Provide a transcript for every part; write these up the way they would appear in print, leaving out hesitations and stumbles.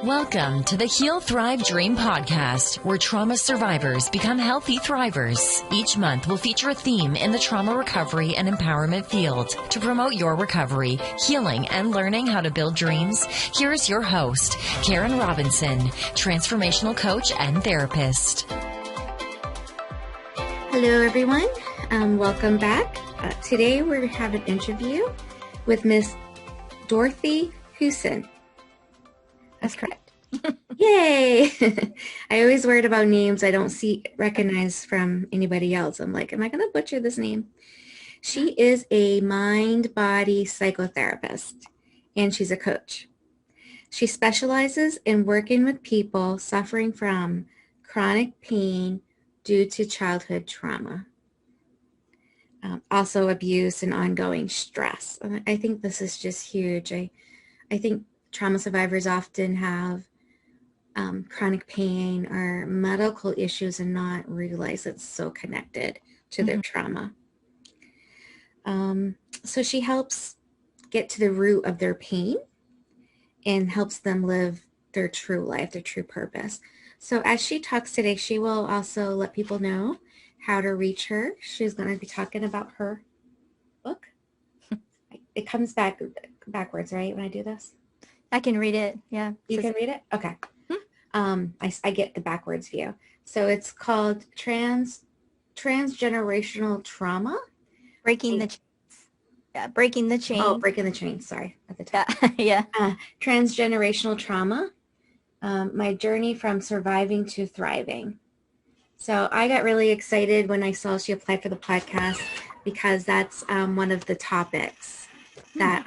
Welcome to the Heal, Thrive, Dream podcast, where trauma survivors become healthy thrivers. Each month will feature a theme in the trauma recovery and empowerment field. To promote your recovery, healing, and learning how to build dreams, here is your host, Karen Robinson, transformational coach and therapist. Hello, everyone. Welcome back. Today we have an interview with Miss Dorothy Husen. That's correct. Yay! I always worried about names I don't recognize from anybody else. I'm like, am I going to butcher this name? She is a mind-body psychotherapist, and she's a coach. She specializes in working with people suffering from chronic pain due to childhood trauma, also abuse and ongoing stress. And I think this is just huge. I think trauma survivors often have chronic pain or medical issues and not realize it's so connected to their trauma. So she helps get to the root of their pain and helps them live their true life, their true purpose. So as she talks today, she will also let people know how to reach her. She's going to be talking about her book. It comes backwards, right, when I do this? I can read it. Yeah. You can read it? Okay. I get the backwards view. So it's called Transgenerational Trauma. Breaking the Chains. Yeah, Breaking the Chains. Oh, Breaking the Chains. Sorry. At the top. Yeah. Transgenerational Trauma. My journey from surviving to thriving. So I got really excited when I saw she applied for the podcast because that's one of the topics that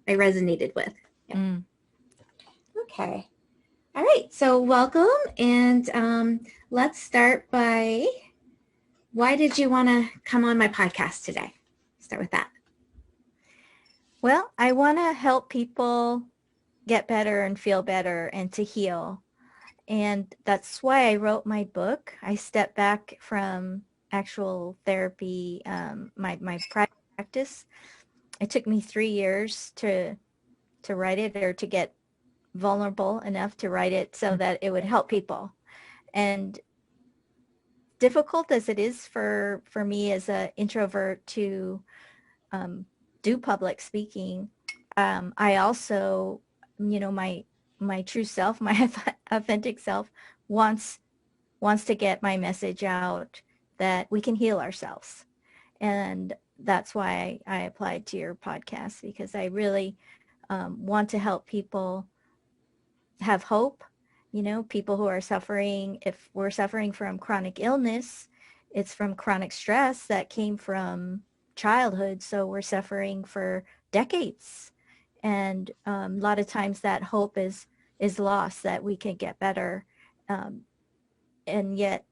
I resonated with. Yeah. Okay. All right. So welcome. And let's start by, why did you want to come on my podcast today? Start with that. Well, I want to help people get better and feel better and to heal. And that's why I wrote my book. I stepped back from actual therapy, my private practice. It took me 3 years to write it, or to get vulnerable enough to write it so that it would help people. And difficult as it is for me as an introvert to do public speaking, I also, my true self, my authentic self wants to get my message out that we can heal ourselves. And that's why I applied to your podcast, because I really want to help people have hope. People who are suffering, if we're suffering from chronic illness, it's from chronic stress that came from childhood. So we're suffering for decades. And a lot of times that hope is lost, that we can get better. And yet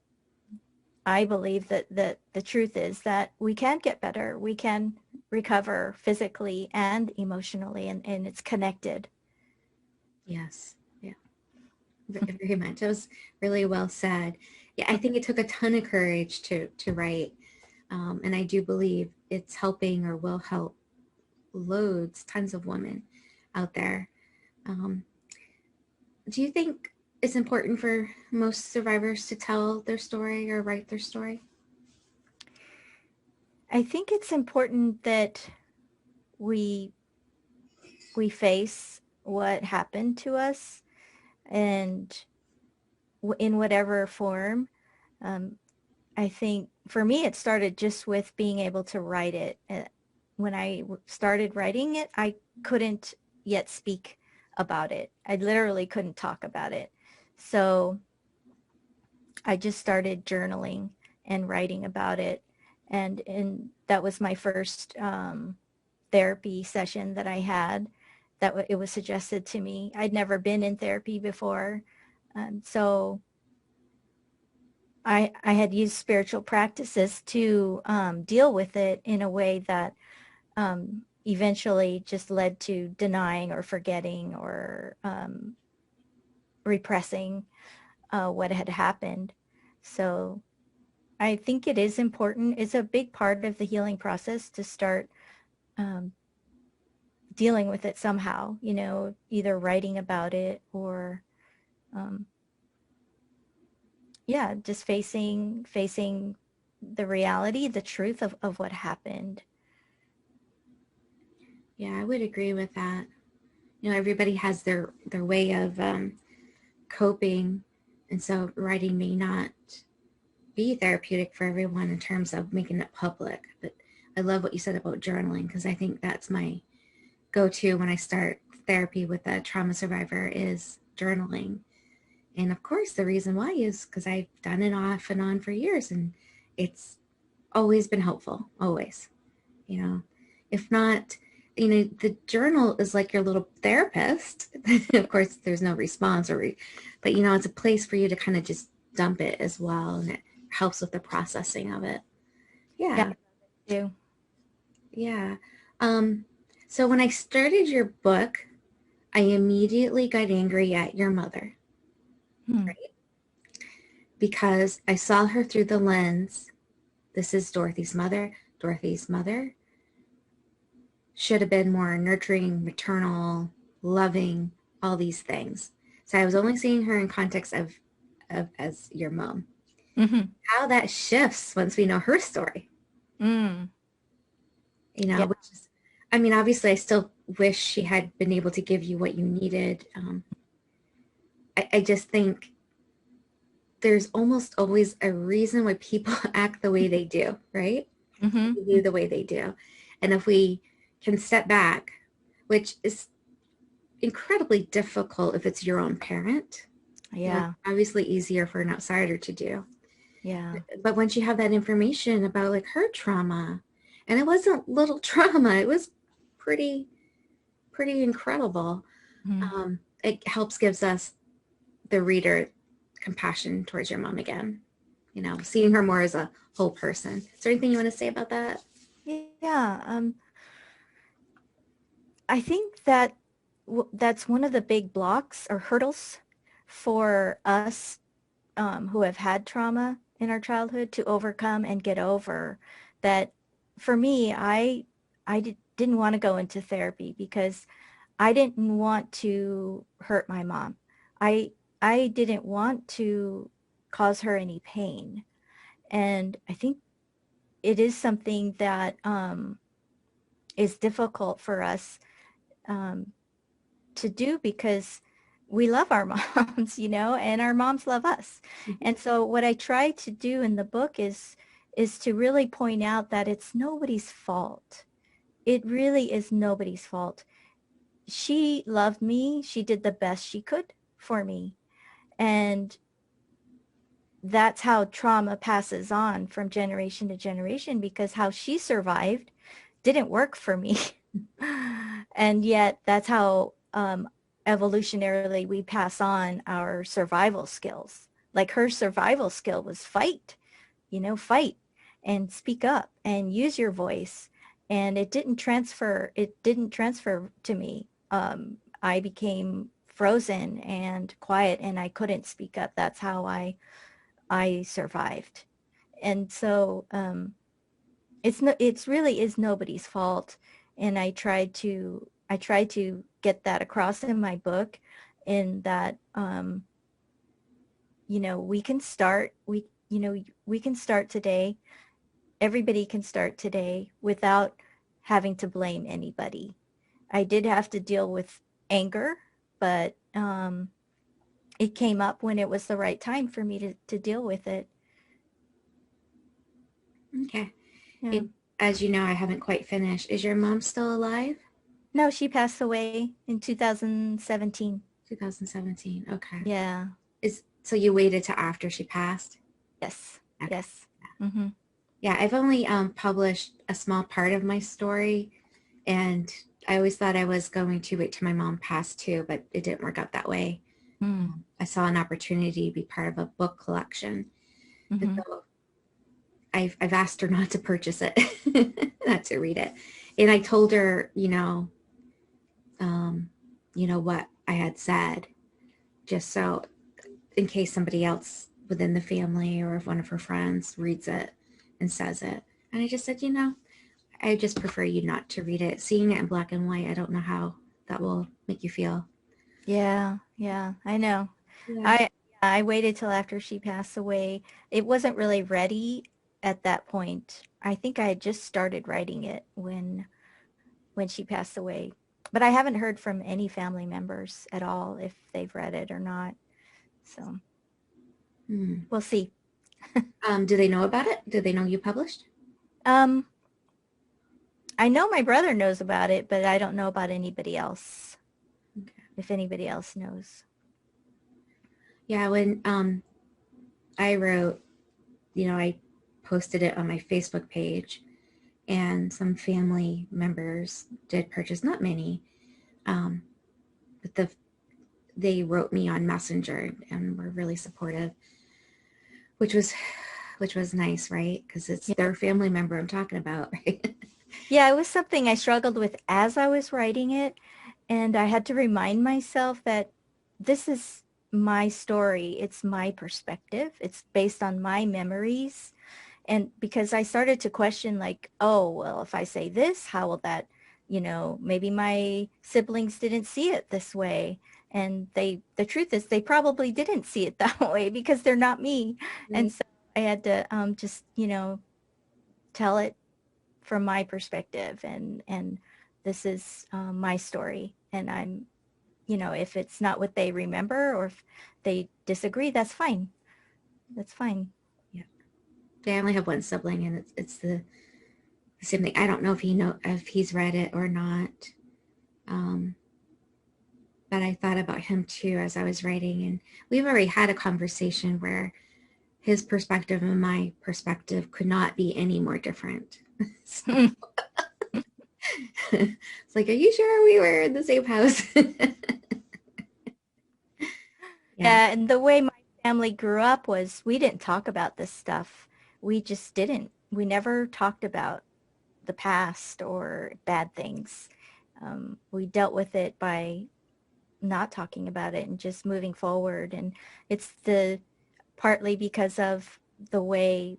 I believe that the truth is that we can get better. We can recover physically and emotionally, and it's connected. Yes. Yeah. Very much. That was really well said. Yeah, I think it took a ton of courage to write. And I do believe it's helping, or will help, tons of women out there. Do you think it's important for most survivors to tell their story or write their story? I think it's important that we face what happened to us, and in whatever form. I think for me, it started just with being able to write it. When I started writing it, I couldn't yet speak about it. I literally couldn't talk about it. So I just started journaling and writing about it. And that was my first therapy session that I had. It was suggested to me. I'd never been in therapy before. So I had used spiritual practices to deal with it in a way that eventually just led to denying or forgetting or repressing what had happened. So I think it is important. It's a big part of the healing process to start dealing with it somehow, you know, either writing about it or, um, yeah, just facing the reality, the truth of what happened. Yeah, I would agree with that. You know, everybody has their way of coping, and so writing may not be therapeutic for everyone in terms of making it public. But I love what you said about journaling, because I think that's my go-to when I start therapy with a trauma survivor is journaling. And of course, the reason why is because I've done it off and on for years, and it's always been helpful, always. You know, if not, you know, the journal is like your little therapist. Of course, there's no response but you know, it's a place for you to kind of just dump it as well, and it helps with the processing of it. Yeah, Yeah, I do. yeah. So when I started your book, I immediately got angry at your mother, Hmm. right? Because I saw her through the lens. This is Dorothy's mother. Dorothy's mother should have been more nurturing, maternal, loving, all these things. So I was only seeing her in context of as your mom. Mm-hmm. How that shifts once we know her story, Mm. you know, Yeah. which is, I mean, obviously I still wish she had been able to give you what you needed. I just think there's almost always a reason why people act the way they do, right? Mm-hmm. They do the way they do. And if we can step back, which is incredibly difficult if it's your own parent, you know, Yeah. obviously easier for an outsider to do. Yeah. But once you have that information about like her trauma, and it wasn't little trauma, it was pretty, pretty incredible. Mm-hmm. It helps gives us, the reader, compassion towards your mom again, you know, seeing her more as a whole person. Is there anything you want to say about that? Yeah. I think that that's one of the big blocks or hurdles for us who have had trauma in our childhood to overcome and get over. That for me, didn't want to go into therapy because I didn't want to hurt my mom. I I didn't want to cause her any pain. And I think it is something that is difficult for us um, to do because we love our moms, you know, and our moms love us. Mhm. And so what I try to do in the book is to really point out that it's nobody's fault. It really is nobody's fault. She loved me. She did the best she could for me. And that's how trauma passes on from generation to generation because how she survived didn't work for me. And yet that's how evolutionarily we pass on our survival skills. Like her survival skill was fight, you know, fight and speak up and use your voice. And it didn't transfer to me. I became frozen and quiet and I couldn't speak up. That's how I survived. And so it's really is nobody's fault. And I tried to get that across in my book in that you know, we can start today. Everybody can start today without having to blame anybody. I did have to deal with anger, but it came up when it was the right time for me to deal with it. Okay. Yeah. And as you know, I haven't quite finished. Is your mom still alive? No, she passed away in 2017. 2017. Okay. Yeah. So you waited till after she passed? Yes. Okay. Yes. Mm-hmm. Yeah, I've only published a small part of my story, and I always thought I was going to wait till my mom passed too, but it didn't work out that way. Mm. I saw an opportunity to be part of a book collection, and Mm-hmm. so I've asked her not to purchase it, not to read it, and I told her, what I had said, just so in case somebody else within the family or if one of her friends reads it and says it. And I just said, I just prefer you not to read it. Seeing it in black and white, I don't know how that will make you feel. Yeah, I know. Yeah. I waited till after she passed away. It wasn't really ready at that point. I think I had just started writing it when she passed away. But I haven't heard from any family members at all if they've read it or not. So we'll see. Do they know about it? Do they know you published? Um, I know my brother knows about it, but I don't know about anybody else. Okay. If anybody else knows. Yeah, when I wrote, I posted it on my Facebook page, and some family members did purchase, not many, but they wrote me on Messenger and were really supportive, which was nice, right? Because it's their family member I'm talking about, right? Yeah, it was something I struggled with as I was writing it. And I had to remind myself that this is my story. It's my perspective. It's based on my memories. And because I started to question like, oh, well, if I say this, how will that, maybe my siblings didn't see it this way. And the truth is they probably didn't see it that way because they're not me. And so I had to just, tell it from my perspective and this is my story. And I'm, if it's not what they remember or if they disagree, that's fine. That's fine. Yeah. I only have one sibling, and it's the same thing. I don't know if he's read it or not. But I thought about him too as I was writing, and we've already had a conversation where his perspective and my perspective could not be any more different. So, it's like, are you sure we were in the same house? Yeah, and the way my family grew up was we didn't talk about this stuff. We just didn't. We never talked about the past or bad things. We dealt with it by not talking about it and just moving forward. And it's partly because of the way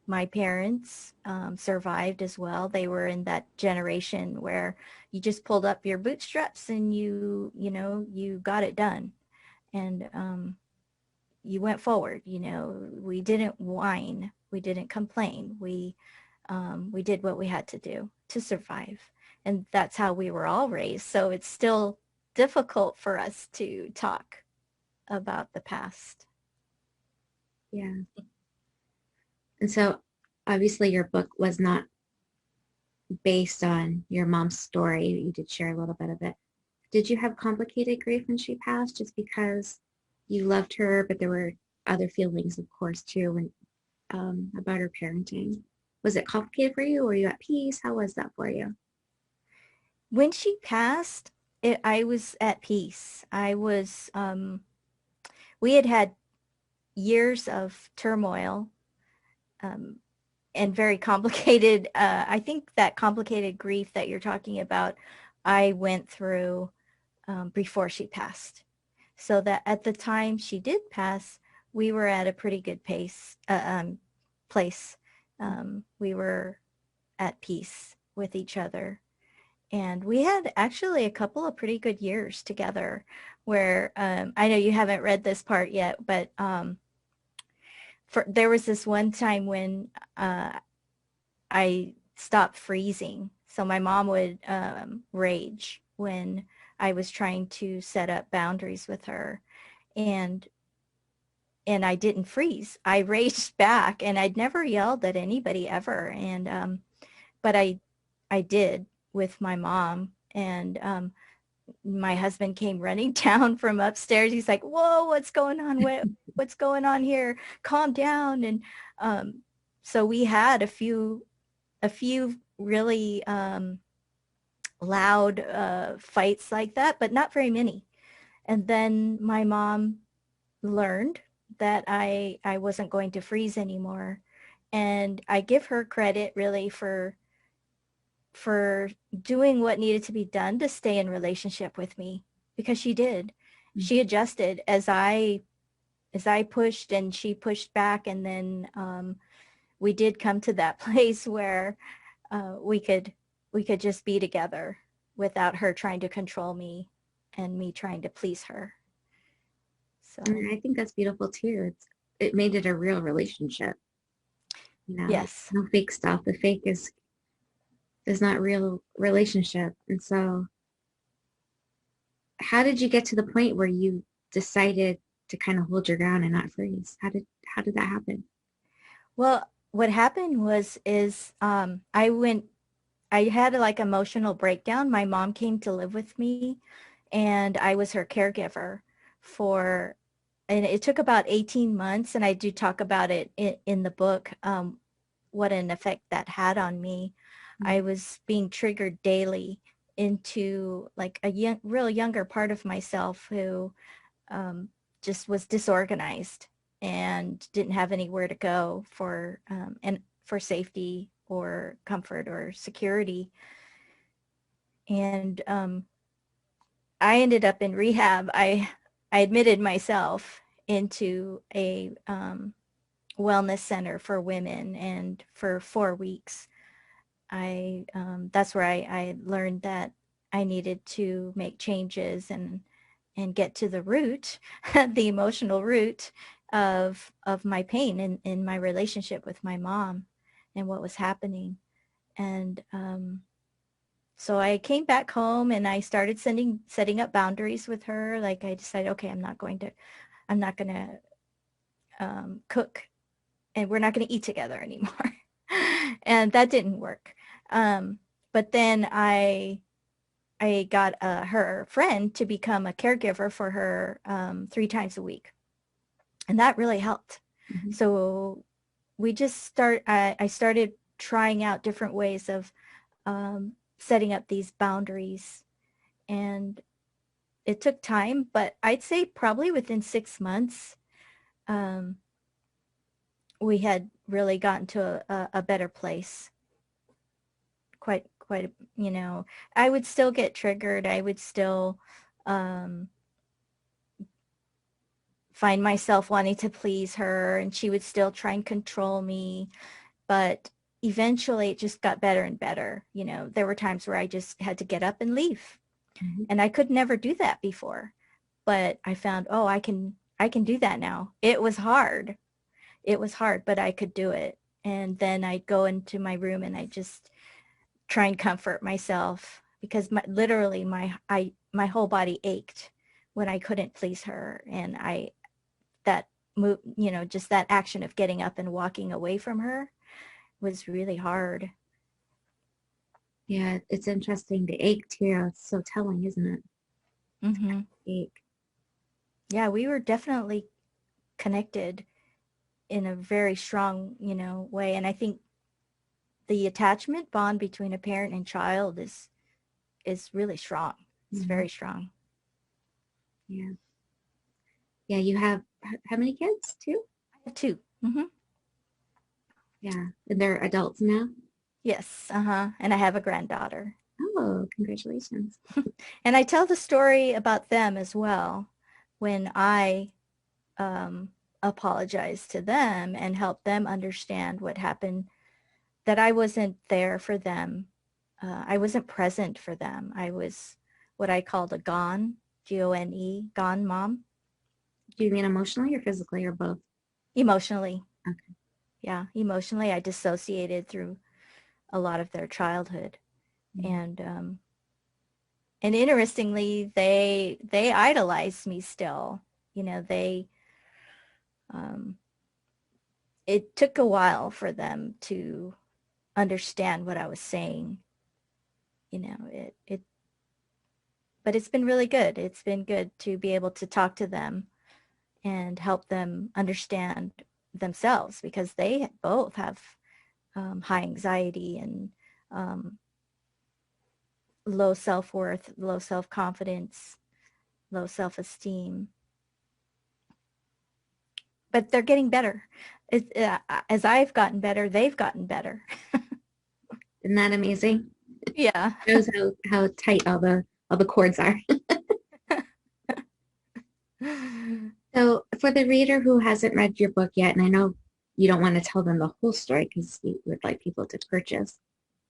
my parents survived as well. They were in that generation where you just pulled up your bootstraps and you got it done. And you went forward. We didn't whine. We didn't complain. We did what we had to do to survive. And that's how we were all raised. So it's still difficult for us to talk about the past. Yeah. And so obviously your book was not based on your mom's story. You did share a little bit of it. Did you have complicated grief when she passed, just because you loved her, but there were other feelings, of course, too, when, about her parenting? Was it complicated for you, or were you at peace? How was that for you? When she passed, I was at peace. We had years of turmoil and very complicated. I think that complicated grief that you're talking about, I went through before she passed. So that at the time she did pass, we were at a pretty good place. We were at peace with each other. And we had actually a couple of pretty good years together where I know you haven't read this part yet, but there was this one time when I stopped freezing. So my mom would rage when I was trying to set up boundaries with her. And I didn't freeze. I raged back, and I'd never yelled at anybody ever. And but I did with my mom. And my husband came running down from upstairs. He's like, "Whoa, what's going on? What's going on here? Calm down." And so we had a few really loud fights like that, but not very many. And then my mom learned that I wasn't going to freeze anymore. And I give her credit really for doing what needed to be done to stay in relationship with me, because she did. She adjusted as I pushed and she pushed back. And then we did come to that place where we could just be together without her trying to control me and me trying to please her. So And I think that's beautiful too. It made it a real relationship. Yes. No fake stuff. The fake is not real relationship. And so how did you get to the point where you decided to kind of hold your ground and not freeze? How did that happen? Well, what happened I had like emotional breakdown. My mom came to live with me and I was her caregiver and it took about 18 months. And I do talk about it in the book, what an effect that had on me. Mm-hmm. I was being triggered daily into like a real younger part of myself who just was disorganized and didn't have anywhere to go for safety or comfort or security. And I ended up in rehab. I admitted myself into a wellness center for women, and for 4 weeks, that's where I learned that I needed to make changes and get to the root, the emotional root of my pain in my relationship with my mom and what was happening. And so I came back home and I started setting up boundaries with her. Like I decided, okay, I'm not going to cook, and we're not going to eat together anymore. And that didn't work. But then I got her friend to become a caregiver for her 3 times a week. And that really helped. Mm-hmm. So I started trying out different ways of setting up these boundaries. And it took time, but I'd say probably within 6 months, we had really gotten to a better place. Quite, I would still get triggered. I would still find myself wanting to please her, and she would still try and control me. But eventually it just got better and better. There were times where I just had to get up and leave. Mm-hmm. And I could never do that before. But I found, I can do that now. It was hard, but I could do it. And then I'd go into my room and I just try and comfort myself, because literally my whole body ached when I couldn't please her. And just that action of getting up and walking away from her was really hard. Yeah, it's interesting. The ache too. It's so telling, isn't it? Mm-hmm. Ache. Yeah, we were definitely connected in a very strong, way. And I think the attachment bond between a parent and child is really strong. It's mm-hmm. very strong. Yeah. Yeah, you have how many kids? 2? I have 2. Mm-hmm. Yeah, and they're adults now? Yes, and I have a granddaughter. Oh, congratulations. And I tell the story about them as well when I apologize to them and help them understand what happened, that I wasn't there for them. I wasn't present for them. I was what I called a gone, G-O-N-E, gone mom. Do you mean emotionally or physically or both? Emotionally. Okay. Yeah, emotionally, I dissociated through a lot of their childhood. Mm-hmm. And interestingly, they idolize me still. It took a while for them to understand what I was saying. But it's been really good. It's been good to be able to talk to them and help them understand themselves, because they both have high anxiety and low self-worth, low self-confidence, low self-esteem. But they're getting better. As I've gotten better, they've gotten better. Isn't that amazing? Yeah. It shows how tight all the cords are. So for the reader who hasn't read your book yet, and I know you don't want to tell them the whole story because you would like people to purchase,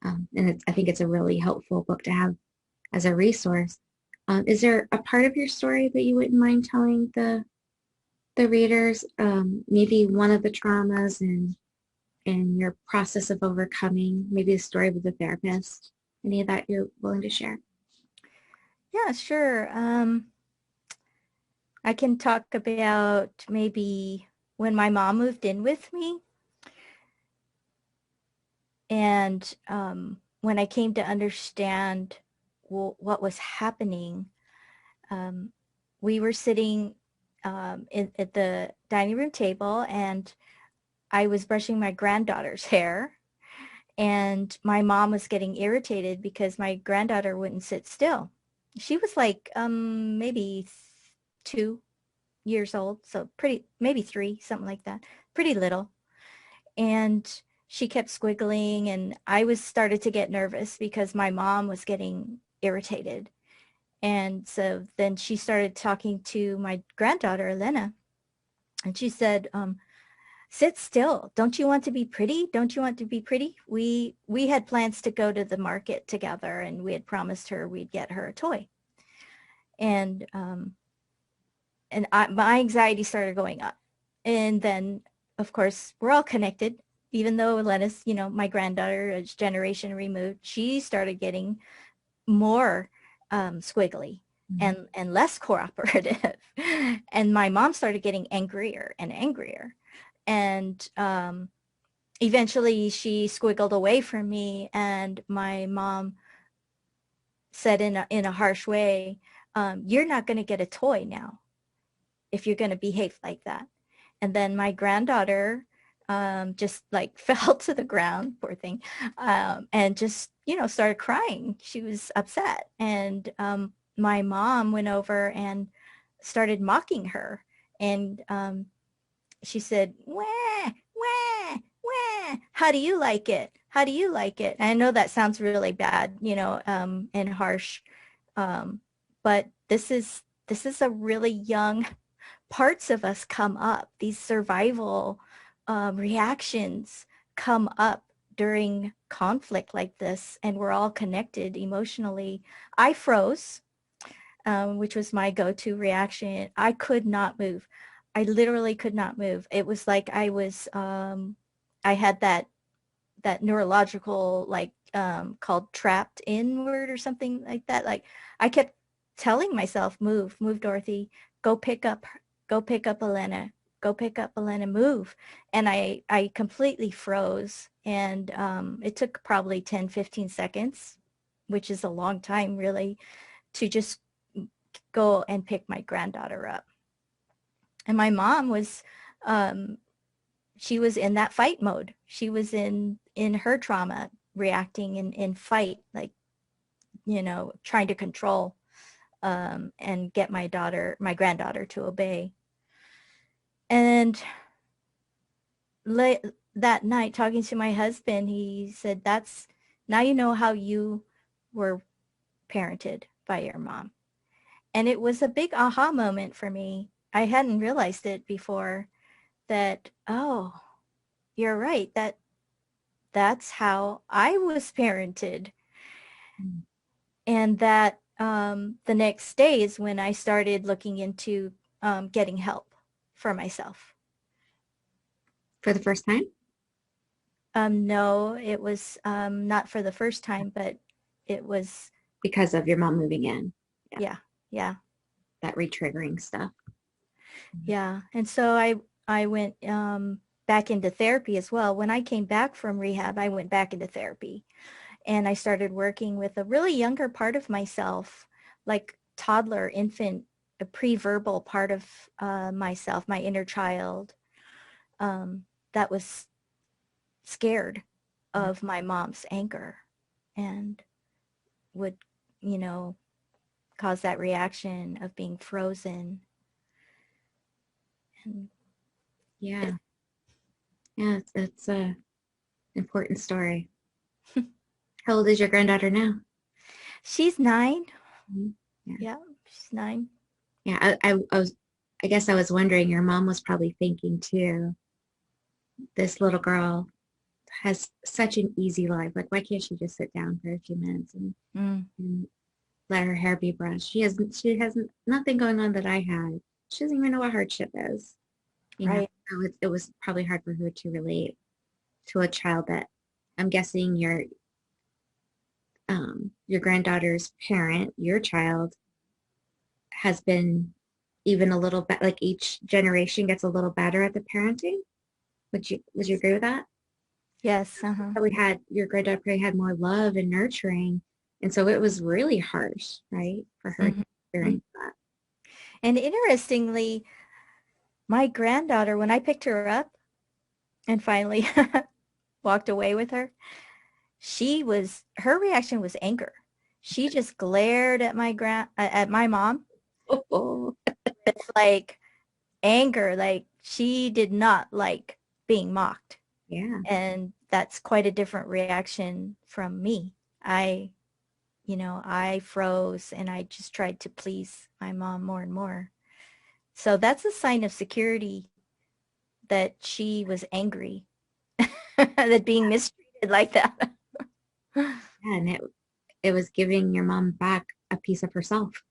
And I think it's a really helpful book to have as a resource. Is there a part of your story that you wouldn't mind telling the readers? Maybe one of the traumas and your process of overcoming, maybe the story with the therapist. Any of that you're willing to share? Yeah, sure. I can talk about maybe when my mom moved in with me, and when I came to understand what was happening. We were sitting at the dining room table, and I was brushing my granddaughter's hair, and my mom was getting irritated because my granddaughter wouldn't sit still. She was like maybe 2 years old, so pretty, maybe 3, something like that, pretty little. And she kept squiggling, and I was started to get nervous because my mom was getting irritated. And so then she started talking to my granddaughter, Elena, and she said, sit still. Don't you want to be pretty? Don't you want to be pretty? We had plans to go to the market together, and we had promised her we'd get her a toy. And my anxiety started going up. And then, of course, we're all connected. Even though Elena's, my granddaughter, a generation removed, she started getting more squiggly and less cooperative. And my mom started getting angrier and angrier. And eventually she squiggled away from me, and my mom said in a harsh way, you're not going to get a toy now if you're going to behave like that. And then my granddaughter just like fell to the ground, poor thing, and just, started crying. She was upset. And my mom went over and started mocking her. And she said, wah, wah, wah. How do you like it? How do you like it? And I know that sounds really bad, and harsh. But this is a really young parts of us come up. These survival reactions come up during conflict like this, and we're all connected emotionally. I froze, which was my go-to reaction. I could not move. I literally could not move. It was like I was, I had that neurological, like, called trapped inward or something like that. Like, I kept telling myself, move, Dorothy, go pick up Elena, move. And I completely froze. And it took probably 10-15 seconds, which is a long time really, to just go and pick my granddaughter up. And my mom was, she was in that fight mode. She was in her trauma, reacting in fight, like, trying to control and get my granddaughter to obey. And that night, talking to my husband, he said, now you know how you were parented by your mom. And it was a big aha moment for me. I hadn't realized it before, that, oh, you're right, that's how I was parented. And that the next day is when I started looking into getting help for myself. For the first time? No, it was not for the first time, but it was because of your mom moving in. Yeah. That retriggering stuff. Yeah. And so I went back into therapy as well. When I came back from rehab, I went back into therapy, and I started working with a really younger part of myself, like toddler, infant, a pre-verbal part of myself, my inner child, that was scared of my mom's anger and would, cause that reaction of being frozen. And it's a important story. How old is your granddaughter now? She's 9. Mm-hmm. Yeah, she's 9. Yeah, I guess I was wondering, your mom was probably thinking too, this little girl has such an easy life. Like, why can't she just sit down for a few minutes and let her hair be brushed? She has nothing going on that I had. She doesn't even know what hardship is. You know, Right. so it was probably hard for her to relate to a child that I'm guessing your granddaughter's parent, your child, has been even a little bit, like each generation gets a little better at the parenting. Would you agree with that? Yes. Uh-huh. Probably had your granddaughter probably had more love and nurturing, and so it was really harsh, right, for her to Mhm. experience that. And interestingly, my granddaughter, when I picked her up and finally walked away with her, her reaction was anger. She just glared at at my mom Oh, with like anger, like she did not like being mocked. yeah. And that's quite a different reaction from me. I froze and I just tried to please my mom more and more. So that's a sign of security that she was angry that being mistreated like that. Yeah, and it was giving your mom back a piece of herself.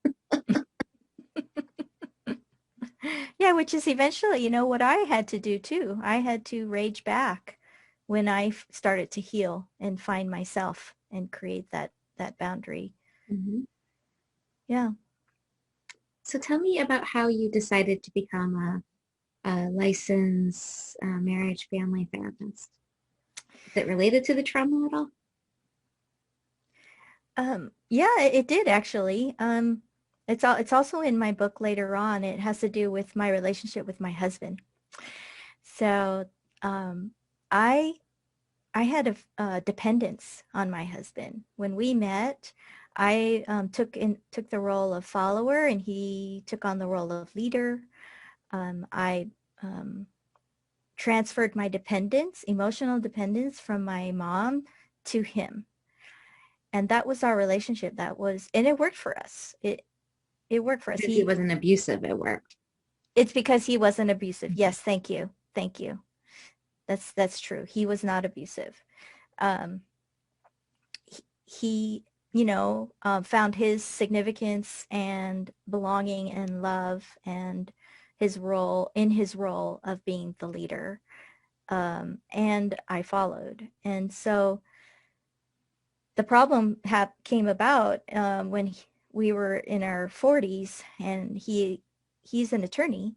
Yeah, which is eventually, what I had to do too. I had to rage back when I started to heal and find myself and create that boundary. Mhm. Yeah. So tell me about how you decided to become a licensed marriage family therapist. Is it related to the trauma at all? Yeah, it did actually. It's also in my book later on. It has to do with my relationship with my husband. So, um, I I had a dependence on my husband. When we met, I took the role of follower, and he took on the role of leader. I transferred my emotional dependence from my mom to him, and that was our relationship. And it worked for us. It worked for us. Because he wasn't abusive, it worked. It's because he wasn't abusive. Yes, thank you, thank you. That's true. He was not abusive. Um, he found his significance and belonging and love and his role of being the leader. And I followed. And so the problem came about when we were in our 40s, and he's an attorney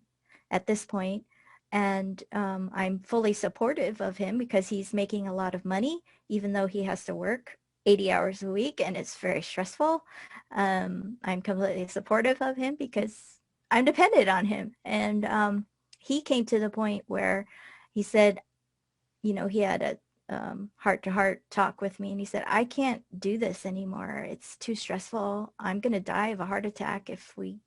at this point, and I'm fully supportive of him because he's making a lot of money, even though he has to work 80 hours a week, and it's very stressful. I'm completely supportive of him because I'm dependent on him. And he came to the point where he said, he had a heart-to-heart talk with me, and he said, I can't do this anymore. It's too stressful. I'm going to die of a heart attack if I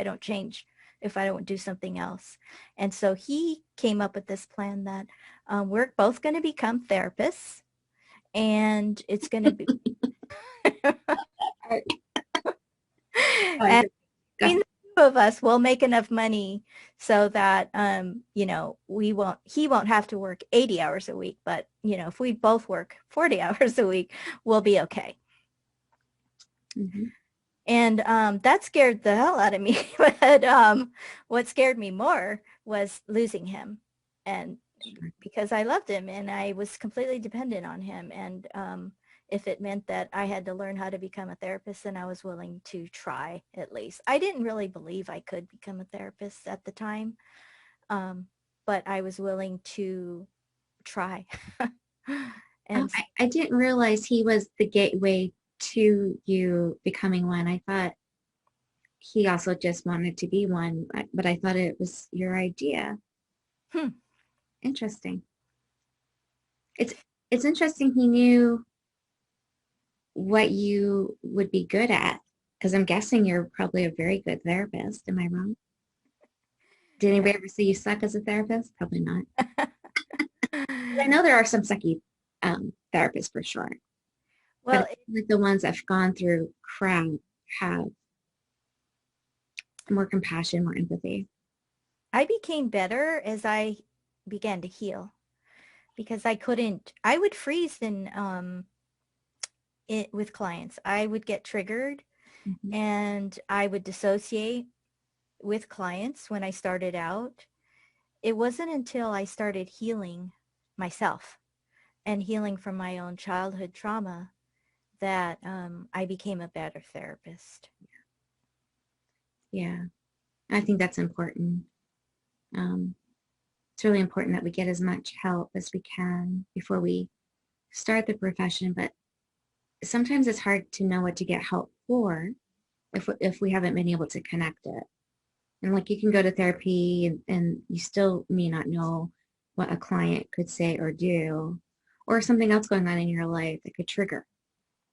don't change, if I don't do something else. And so he came up with this plan that we're both going to become therapists, and it's going to be and between the two of us will make enough money so that he won't have to work 80 hours a week, but if we both work 40 hours a week, we'll be okay. Mm-hmm. And that scared the hell out of me. But what scared me more was losing him, and because I loved him and I was completely dependent on him. And if it meant that I had to learn how to become a therapist, then I was willing to try at least. I didn't really believe I could become a therapist at the time, but I was willing to try. And I didn't realize he was the gateway to you becoming one. I thought he also just wanted to be one, but I thought it was your idea. Interesting. It's interesting he knew what you would be good at, because I'm guessing you're probably a very good therapist. Am I wrong? Did anybody ever say you suck as a therapist? Probably not. I know there are some sucky therapists for sure. well, But like the ones that've gone through crap have more compassion, more empathy. I became better as I began to heal. because I would freeze with clients. I would get triggered Mm-hmm. and I would dissociate with clients when I started out. It wasn't until I started healing myself and healing from my own childhood trauma that I became a better therapist. Yeah, I think that's important. It's really important that we get as much help as we can before we start the profession, but sometimes it's hard to know what to get help for if we haven't been able to connect it. And like you can go to therapy and you still may not know what a client could say or do, or something else going on in your life that could trigger.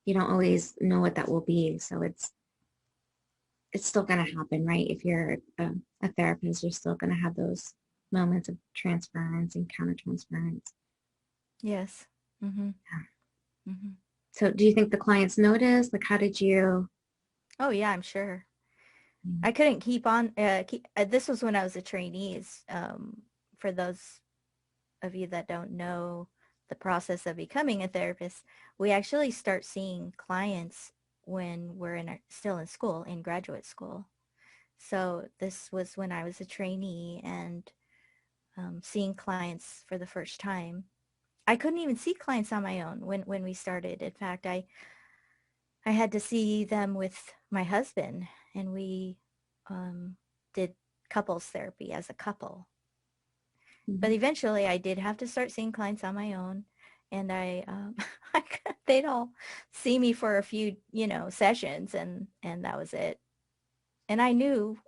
You don't always know what that will be. So it's still going to happen, right? If you're a therapist, you're still going to have those moments of transference and countertransference. Yes. Mm-hmm. Yeah. Mm-hmm. So do you think the clients notice? Like, how did you? Oh yeah, I'm sure. I couldn't keep on. This was when I was a trainee. For those of you that don't know the process of becoming a therapist, we actually start seeing clients when we're still in school, in graduate school. So this was when I was a trainee and seeing clients for the first time. I couldn't even see clients on my own when we started. In fact, I had to see them with my husband, and we did couples therapy as a couple. But Mhm. eventually, I did have to start seeing clients on my own, and they'd all see me for a few, sessions, and that was it. And I knew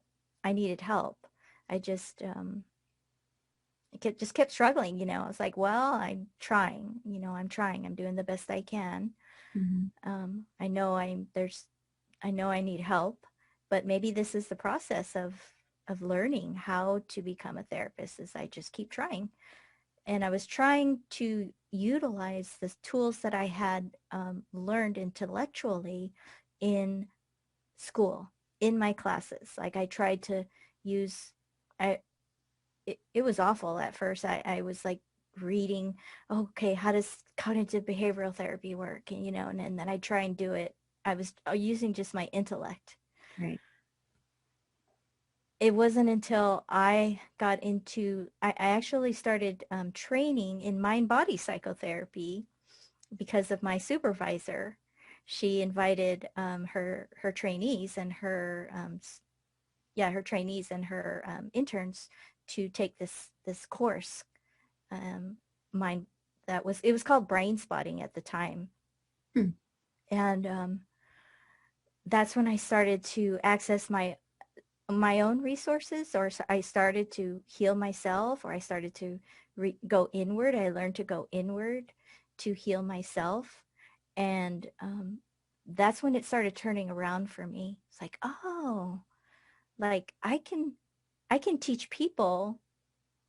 I needed help. I just kept struggling. I was like, well, I'm trying. I'm trying. I'm doing the best I can. Mhm. I know I know I need help, but maybe this is the process of learning how to become a therapist as I just keep trying. And I was trying to utilize the tools that I had learned intellectually in school, in my classes. Like I tried to use, I, it was awful at first. I was like reading, okay, how does cognitive behavioral therapy work? And then I try and do it. I was using just my intellect. Right. It wasn't until I got I actually started training in mind-body psychotherapy because of my supervisor. She invited her trainees and her trainees and her interns to take this course. Um, mind it was called brain spotting at the time, Hmm. and that's when I started to access my own resources, or I started to heal myself, or I started to go inward. I learned to go inward to heal myself. And that's when it started turning around for me. It's like, oh, like I can teach people,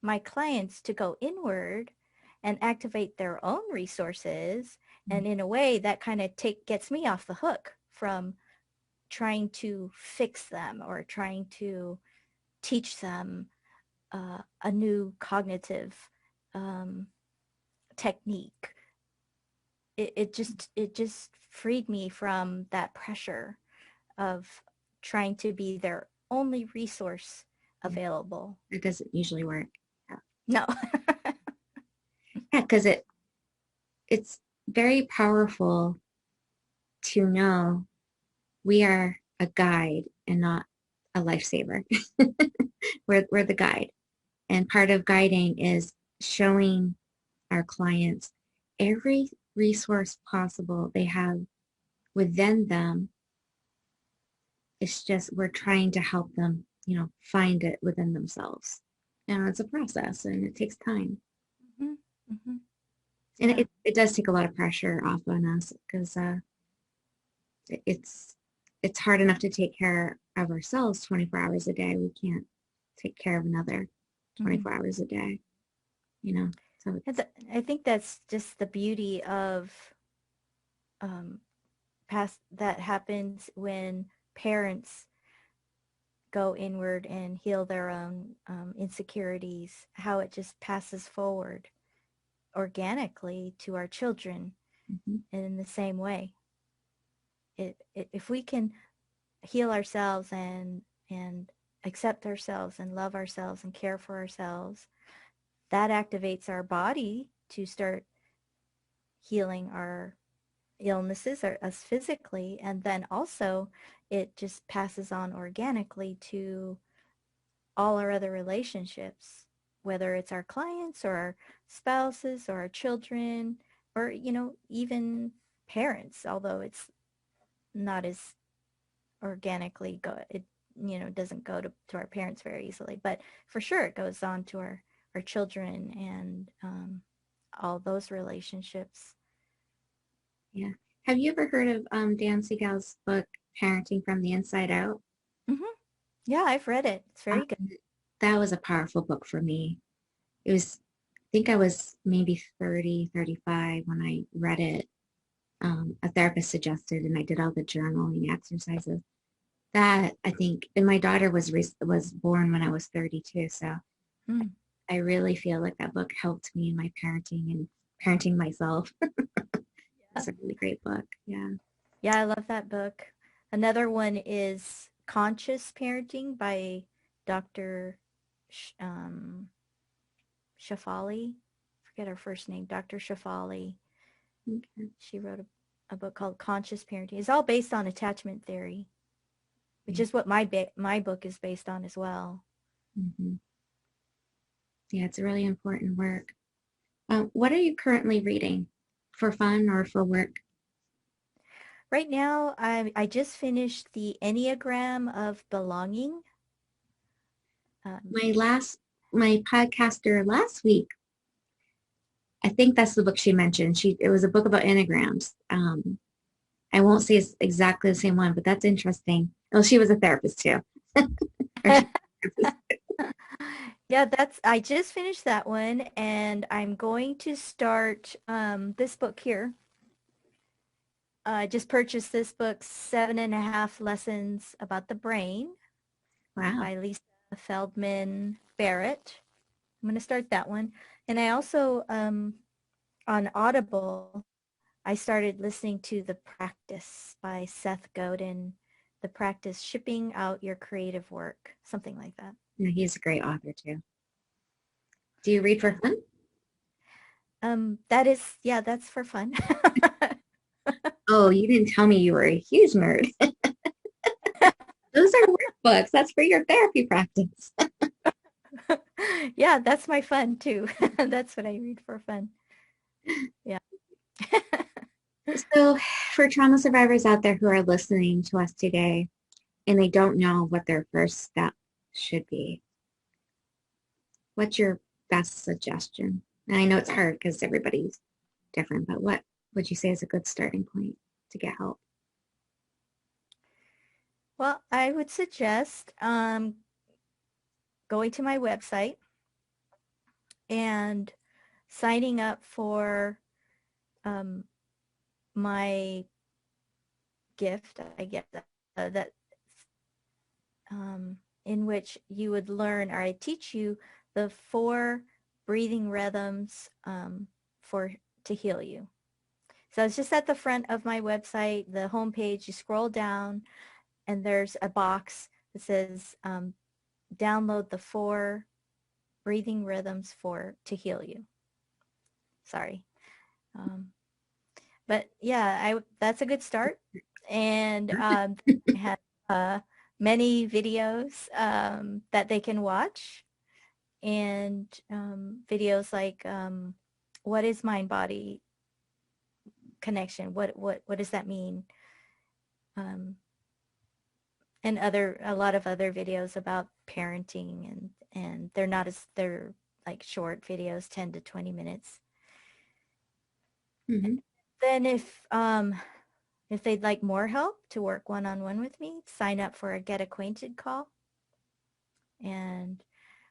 my clients, to go inward and activate their own resources. And in a way that kind of gets me off the hook from trying to fix them or trying to teach them a new cognitive um, technique. It just freed me from that pressure of trying to be their only resource Yeah. available. It doesn't usually work. Yeah. No. Yeah, because it's very powerful to know we are a guide and not a lifesaver. We're the guide. And part of guiding is showing our clients every resource possible they have within them. It's just we're trying to help them, find it within themselves. And it's a process and it takes time. Mm-hmm. Mm-hmm. And Yeah. it does take a lot of pressure off on us because it's it's hard enough to take care of ourselves 24 hours a day. We can't take care of another Mm-hmm. 24 hours a day, so it's I think that's just the beauty of um, past that happens when parents go inward and heal their own insecurities, how it just passes forward organically to our children in the same way. If we can heal ourselves and accept ourselves and love ourselves and care for ourselves, that activates our body to start healing our illnesses or us physically, and then also it just passes on organically to all our other relationships, whether it's our clients or our spouses or our children, or even parents, although it's not as organically it doesn't go to our parents very easily, but for sure it goes on to our children and all those relationships. Yeah. Have you ever heard of Dan Siegel's book, Parenting from the Inside Out? Yeah, I've read it. It's very good. That was a powerful book for me. It was, I think I was maybe 30, 35 when I read it. A therapist suggested, and I did all the journaling exercises. That, I think, and my daughter was born when I was 32, so I really feel like that book helped me in my parenting and parenting myself. It's a really great book. Yeah. Yeah, I love that book. Another one is Conscious Parenting by Dr. Shafali. Forget her first name, Dr. Shafali. Okay. She wrote a book called Conscious Parenting. It's all based on attachment theory, which is what my book is based on as well. Yeah, it's a really important work. What are you currently reading for fun or for work? Right now, I just finished the Enneagram of Belonging. My podcaster last week, I think that's the book she mentioned. It was a book about enneagrams. I won't say it's exactly the same one, but that's interesting. Well, she was a therapist too. Yeah, I just finished that one, and I'm going to start this book here. I just purchased this book, 7.5 Lessons About the Brain. Wow. By Lisa Feldman Barrett. I'm going to start that one. And I also, on Audible, I started listening to The Practice by Seth Godin. The Practice, Shipping Out Your Creative Work, something like that. Yeah, he's a great author too. Do you read for fun? That's for fun. Oh, you didn't tell me you were a huge nerd. Those are workbooks. That's for your therapy practice. Yeah, that's my fun too. That's what I read for fun. Yeah. So for trauma survivors out there who are listening to us today and they don't know what their first step should be, what's your best suggestion? And I know it's hard because everybody's different, but what would you say is a good starting point to get help? Well, I would suggest going to my website and signing up for my gift, I guess, that in which you would learn, or I teach you the 4 breathing rhythms to heal you. So it's just at the front of my website, the homepage. You scroll down, and there's a box that says download the 4 breathing rhythms to heal you. Sorry. But yeah, that's a good start. And I have many videos that they can watch, and videos like what is mind-body connection? What does that mean? And a lot of other videos about parenting, and they're like short videos, 10 to 20 minutes. Mm-hmm. Then if they'd like more help to work one-on-one with me, sign up for a Get Acquainted call. And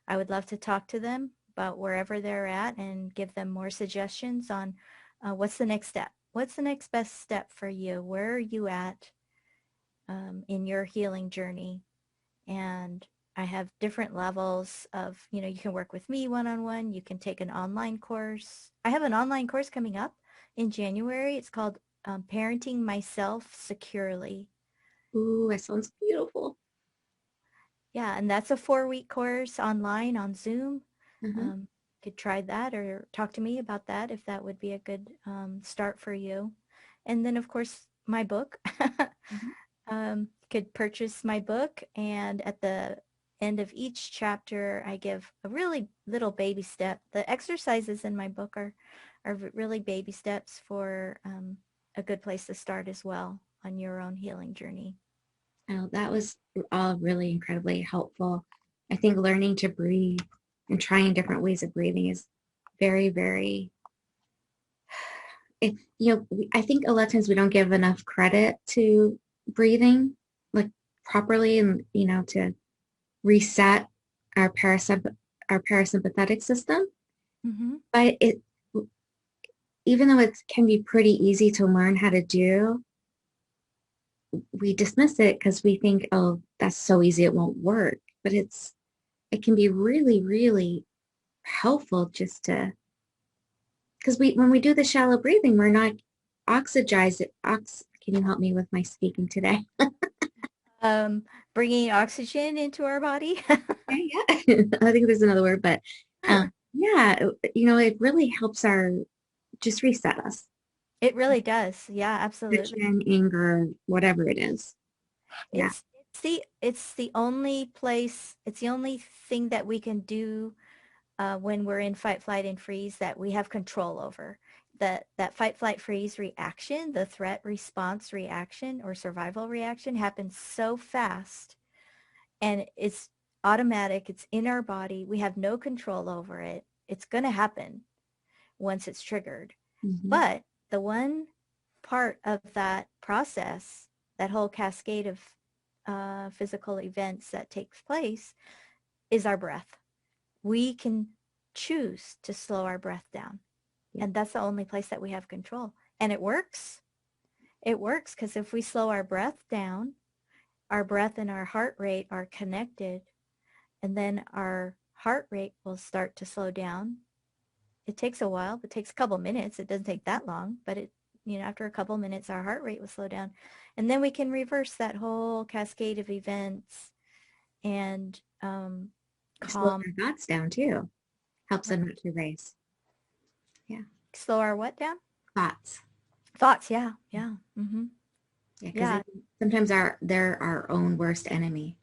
I would love to talk to them about wherever they're at and give them more suggestions on what's the next step. What's the next best step for you? Where are you at in your healing journey? And I have different levels of, you can work with me one-on-one. You can take an online course. I have an online course coming up in January. It's called Parenting Myself Securely. Ooh, that sounds beautiful. Yeah, and that's a 4-week course online on Zoom. Uh-huh. Could try that or talk to me about that if that would be a good start for you. And then, of course, my book. Mhm. Could purchase my book, and at the end of each chapter, I give a really little baby step. The exercises in my book are really baby steps for a good place to start as well on your own healing journey. Oh, that was all really incredibly helpful. I think learning to breathe and trying different ways of breathing is very, very, I think a lot of times we don't give enough credit to breathing like properly and, to reset our parasympathetic system. Mm-hmm. But even though it can be pretty easy to learn how to do, we dismiss it because we think, oh, that's so easy, it won't work. But it can be really, really helpful just to, because when we do the shallow breathing, we're not oxygizing. Can you help me with my speaking today? Bringing oxygen into our body. Okay, yeah, I think there's another word, but yeah, it really helps just reset us. It really does. Yeah, absolutely. Tension, anger, whatever it is. Yeah. It's the only place, it's the only thing that we can do when we're in fight, flight, and freeze that we have control over. That fight, flight, freeze reaction, the threat response reaction or survival reaction happens so fast, and it's automatic. It's in our body. We have no control over it. It's going to happen once it's triggered. Mm-hmm. But the one part of that process, that whole cascade of physical events that takes place, is our breath. We can choose to slow our breath down. Yeah. And that's the only place that we have control. And it works. It works because if we slow our breath down, our breath and our heart rate are connected. And then our heart rate will start to slow down. It takes a while. It takes a couple minutes. It doesn't take that long, but after a couple minutes, our heart rate will slow down. And then we can reverse that whole cascade of events and Slow calm. our thoughts down too. Helps them not to race. Yeah. Slow our what down? Thoughts. Thoughts. Yeah. Yeah. Mm-hmm. Yeah, because Yeah. sometimes they're our own worst enemy.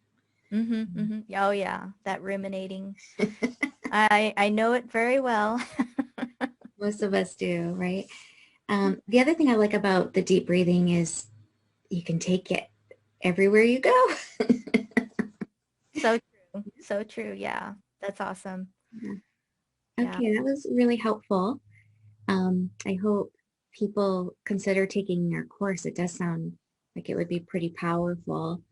Mm-hmm. Mm-hmm. Oh yeah. That ruminating. I know it very well. Most of us do, right? The other thing I like about the deep breathing is you can take it everywhere you go. So true. So true. Yeah. That's awesome. Yeah. Yeah. Okay, that was really helpful. I hope people consider taking your course. It does sound like it would be pretty powerful.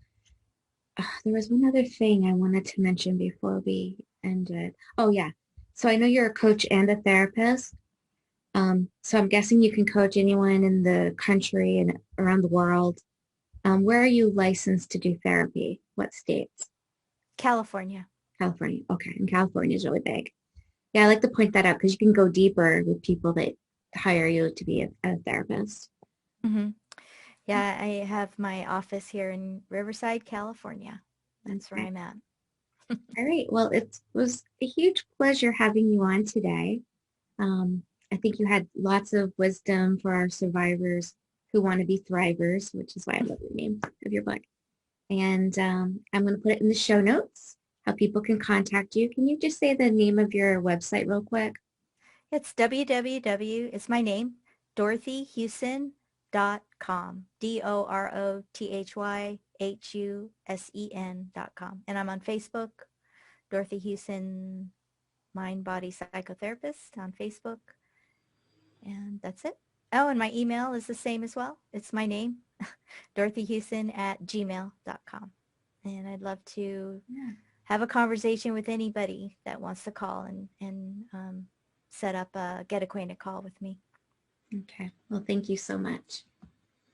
There was one other thing I wanted to mention before we ended. Oh, yeah. So I know you're a coach and a therapist. So I'm guessing you can coach anyone in the country and around the world. Where are you licensed to do therapy? What states? California. California. Okay. And California is really big. Yeah, I like to point that out because you can go deeper with people that hire you to be a therapist. Mm-hmm. Yeah. I have my office here in Riverside, California. That's where Okay. I'm at. All right. Well, it was a huge pleasure having you on today. I think you had lots of wisdom for our survivors who want to be thrivers, which is why I love the name of your book. And I'm going to put it in the show notes, how people can contact you. Can you just say the name of your website real quick? It's www. It's my name, DorothyHusen.com. DorothyHusen.com. And I'm on Facebook, Dorothy Husen, Mind Body Psychotherapist on Facebook. And that's it. Oh, and my email is the same as well. It's my name, dorothyhusen@gmail.com. And I'd love to Yeah. have a conversation with anybody that wants to call and set up a get acquainted call with me. Okay. Well, thank you so much.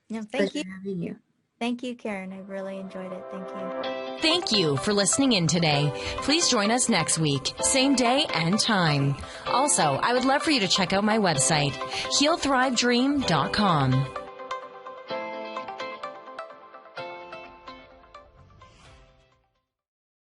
No, It's a thank pleasure you. having you. Thank you, Karen. I really enjoyed it. Thank you. Thank you for listening in today. Please join us next week, same day and time. Also, I would love for you to check out my website, healthrivedream.com.